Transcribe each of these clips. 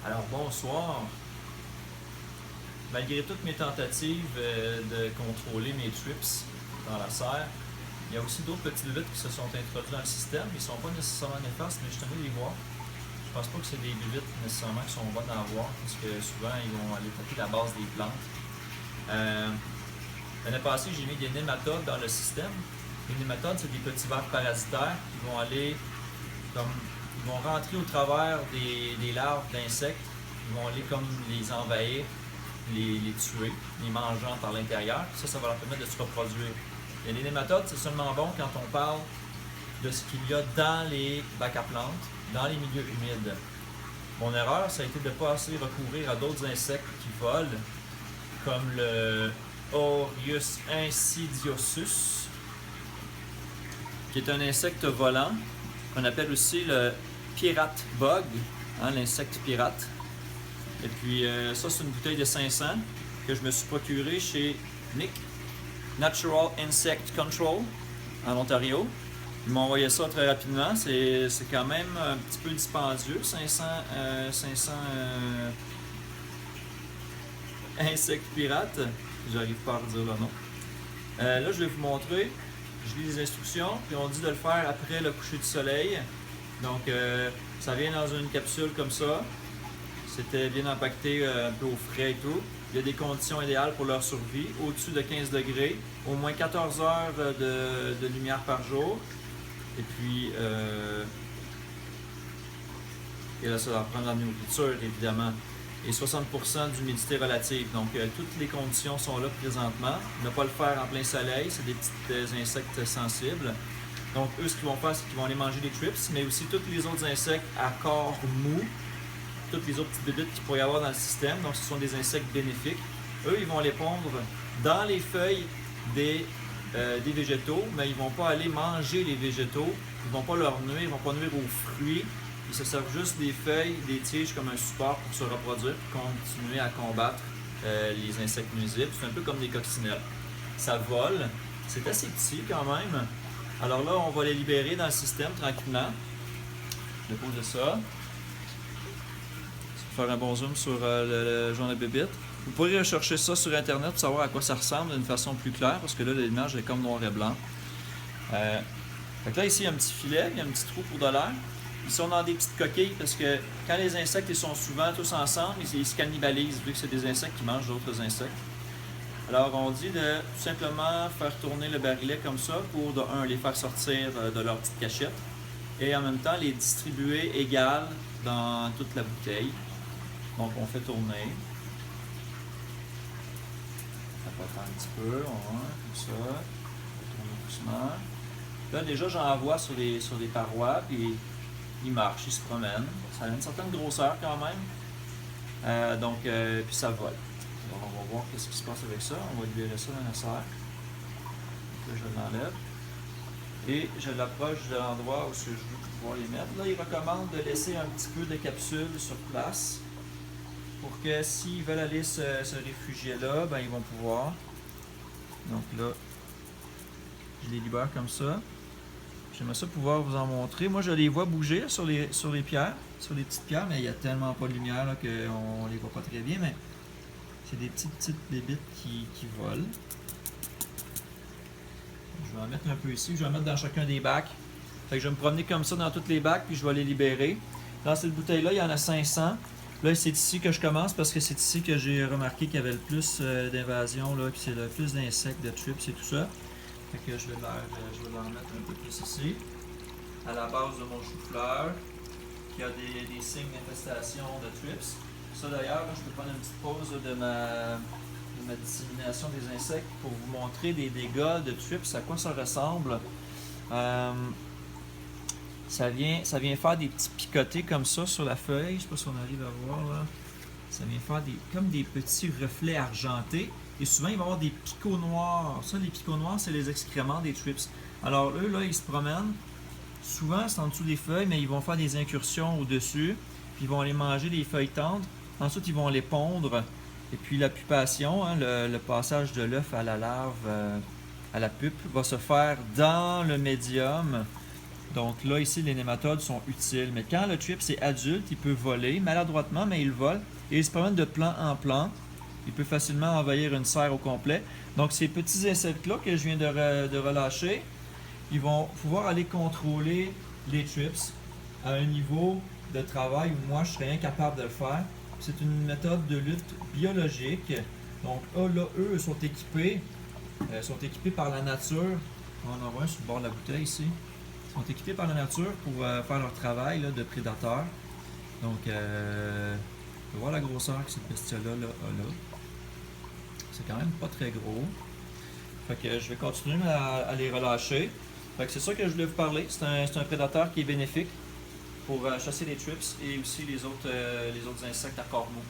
Alors bonsoir. Malgré toutes mes tentatives de contrôler mes trips dans la serre, il y a aussi d'autres petites bébites qui se sont introduits dans le système. Ils ne sont pas nécessairement néfastes, mais je tenais à les voir. Je pense pas que c'est des bébites nécessairement qui sont bonnes à voir, parce que souvent ils vont aller taper la base des plantes. L'année passée, j'ai mis des nématodes dans le système. Les nématodes, c'est des petits vers parasitaires qui vont aller ils vont rentrer au travers des larves d'insectes. Ils vont aller comme les envahir, les tuer, les mangeant par l'intérieur. Ça va leur permettre de se reproduire. Et les nématodes, c'est seulement bon quand on parle de ce qu'il y a dans les bacs à plantes, dans les milieux humides. Mon erreur, ça a été de ne pas assez recourir à d'autres insectes qui volent, comme le Aureus insidiosus, qui est un insecte volant, qu'on appelle aussi le pirate bug, l'insecte pirate. Et puis ça, c'est une bouteille de 500 que je me suis procurée chez Nick Natural Insect Control en Ontario. Ils m'ont envoyé ça très rapidement. C'est quand même un petit peu dispendieux, 500 insectes pirates. J'arrive pas à redire le nom. Là, je vais vous montrer. Je lis les instructions, puis on dit de le faire après le coucher du soleil. Donc, ça vient dans une capsule comme ça. C'était bien empaqueté, un peu au frais et tout. Il y a des conditions idéales pour leur survie, au-dessus de 15 degrés, au moins 14 heures de lumière par jour. Et puis, et là, ça va prendre la nourriture, évidemment. Et 60% d'humidité relative. Donc, toutes les conditions sont là présentement. Ne pas le faire en plein soleil, c'est des petits insectes sensibles. Donc, eux, ce qu'ils vont faire, c'est qu'ils vont aller manger des trips, mais aussi tous les autres insectes à corps mou, toutes les autres petites bébites qu'il pourrait y avoir dans le système. Donc, ce sont des insectes bénéfiques. Eux, ils vont les pondre dans les feuilles des végétaux, mais ils ne vont pas aller manger les végétaux. Ils ne vont pas leur nuire, ils ne vont pas nuire aux fruits. Ils se servent juste des feuilles, des tiges comme un support pour se reproduire et continuer à combattre les insectes nuisibles. C'est un peu comme des coccinelles. Ça vole. C'est assez petit quand même. Alors là, on va les libérer dans le système tranquillement. Je dépose ça. Ça va faire un bon zoom sur le jaune de bébite. Vous pourrez rechercher ça sur Internet pour savoir à quoi ça ressemble d'une façon plus claire, parce que là, l'image est comme noir et blanc. Fait que là, ici, il y a un petit filet, il y a un petit trou pour de l'air. Ils sont dans des petites coquilles parce que quand les insectes ils sont souvent tous ensemble, ils se cannibalisent vu que c'est des insectes qui mangent d'autres insectes. Alors on dit de tout simplement faire tourner le barillet comme ça pour de un, les faire sortir de leur petite cachette et en même temps les distribuer égales dans toute la bouteille. Donc on fait tourner. Ça peut faire un petit peu, comme ça. On fait tourner doucement. Là déjà j'en vois sur les parois puis il marche, il se promène. Ça a une certaine grosseur quand même. Puis ça vole. Alors on va voir ce qui se passe avec ça. On va libérer ça dans la serre. Là, je l'enlève. Et je l'approche de l'endroit où je veux pouvoir les mettre. Là, il recommande de laisser un petit peu de capsule sur place pour que s'ils veulent aller se réfugier là, ben, ils vont pouvoir. Donc là, je les libère comme ça. J'aimerais ça pouvoir vous en montrer. Moi, je les vois bouger sur les pierres, sur les petites pierres, mais il n'y a tellement pas de lumière là, qu'on les voit pas très bien. Mais c'est des petites bébites qui volent. Je vais en mettre un peu ici. Je vais en mettre dans chacun des bacs. Fait que je vais me promener comme ça dans tous les bacs, puis je vais les libérer. Dans cette bouteille-là, il y en a 500. Là, c'est ici que je commence parce que c'est ici que j'ai remarqué qu'il y avait le plus d'invasion, puis c'est le plus d'insectes, de trips et tout ça. Fait que je vais leur mettre un peu plus ici, à la base de mon chou-fleur, qui a des signes d'infestation de trips. Ça d'ailleurs, je peux prendre une petite pause de ma dissémination des insectes pour vous montrer des dégâts de trips, à quoi ça ressemble. Ça vient faire des petits picotés comme ça sur la feuille, je ne sais pas si on arrive à voir là. Ça vient faire comme des petits reflets argentés. Et souvent, il va y avoir des picots noirs. Ça, les picots noirs, c'est les excréments des trips. Alors, eux, là, ils se promènent. Souvent, c'est en dessous des feuilles, mais ils vont faire des incursions au-dessus. Puis, ils vont aller manger des feuilles tendres. Ensuite, ils vont les pondre. Et puis, la pupation, le passage de l'œuf à la larve, à la pupe, va se faire dans le médium Donc là, ici, les nématodes sont utiles. Mais quand le thrips est adulte, il peut voler maladroitement, mais il vole. Et il se promène de plant en plant. Il peut facilement envahir une serre au complet. Donc ces petits insectes-là que je viens de relâcher, ils vont pouvoir aller contrôler les thrips à un niveau de travail où moi, je serais incapable de le faire. C'est une méthode de lutte biologique. Donc là, eux sont équipés par la nature. On en voit un sur le bord de la bouteille ici. Ils sont équipés par la nature pour faire leur travail là, de prédateur. Donc, on peut voir la grosseur que cette bestiole-là a là. C'est quand même pas très gros. Fait que je vais continuer à les relâcher. Fait que c'est ça que je voulais vous parler. C'est un prédateur qui est bénéfique pour chasser les thrips et aussi les autres insectes à corps mou.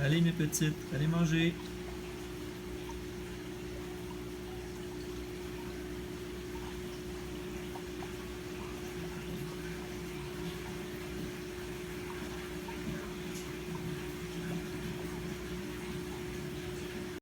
Allez mes petites, allez manger!